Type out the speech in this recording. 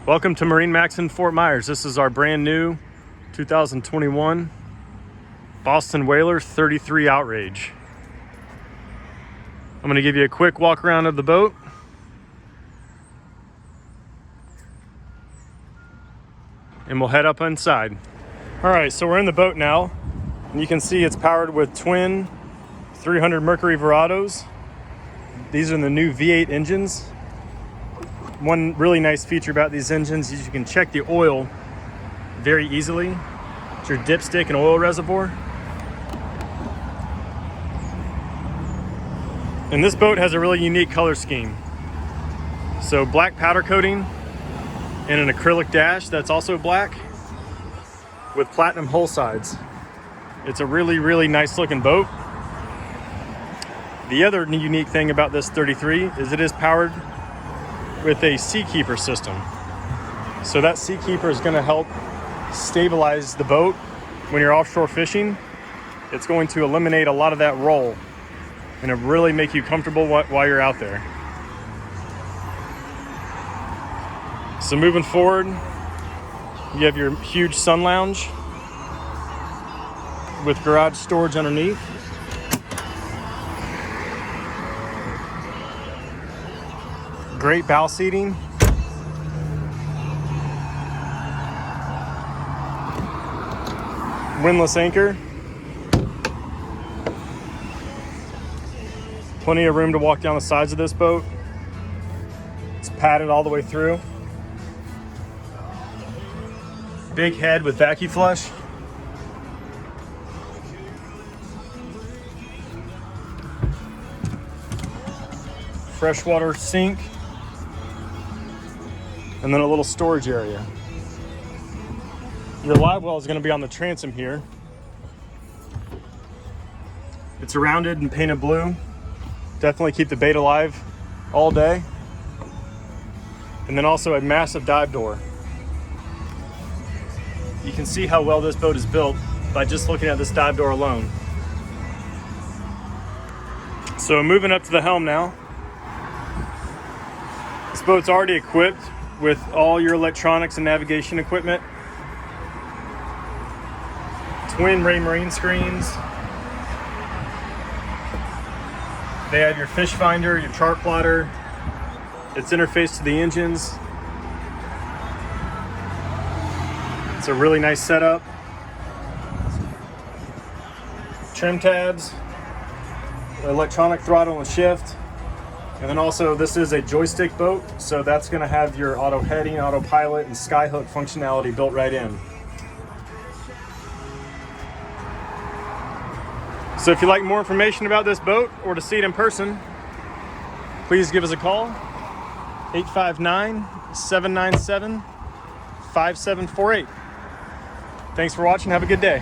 Welcome to MarineMax in Fort Myers. This is our brand new 2021 Boston Whaler 33 Outrage. I'm going to give you a quick walk around of the boat. And we'll head up inside. All right, so we're in the boat now. And you can see it's powered with twin 300 Mercury Verados. These are the new V8 engines. One really nice feature about these engines is you can check the oil very easily. It's your dipstick and oil reservoir. And this boat has a really unique color scheme. So black powder coating and an acrylic dash that's also black with platinum hull sides. It's a really, really nice looking boat. The other unique thing about this 33 is it is powered with a Seakeeper system. So that Seakeeper is going to help stabilize the boat when you're offshore fishing. It's going to eliminate a lot of that roll and it really make you comfortable while you're out there. So moving forward, you have your huge sun lounge with garage storage underneath. Great bow seating. Windlass anchor. Plenty of room to walk down the sides of this boat. It's padded all the way through. Big head with VacuFlush. Freshwater sink. And then a little storage area. Your live well is going to be on the transom here. It's rounded and painted blue. Definitely keep the bait alive all day. And then also a massive dive door. You can see how well this boat is built by just looking at this dive door alone. So moving up to the helm now. This boat's already equipped with all your electronics and navigation equipment. Twin Marine screens. They have your fish finder, your chart plotter. It's interfaced to the engines. It's a really nice setup. Trim tabs, electronic throttle and shift. And then also this is a joystick boat, so that's going to have your auto heading, autopilot, and skyhook functionality built right in. So if you'd like more information about this boat or to see it in person, please give us a call, 859-797-5748. Thanks for watching. Have a good day.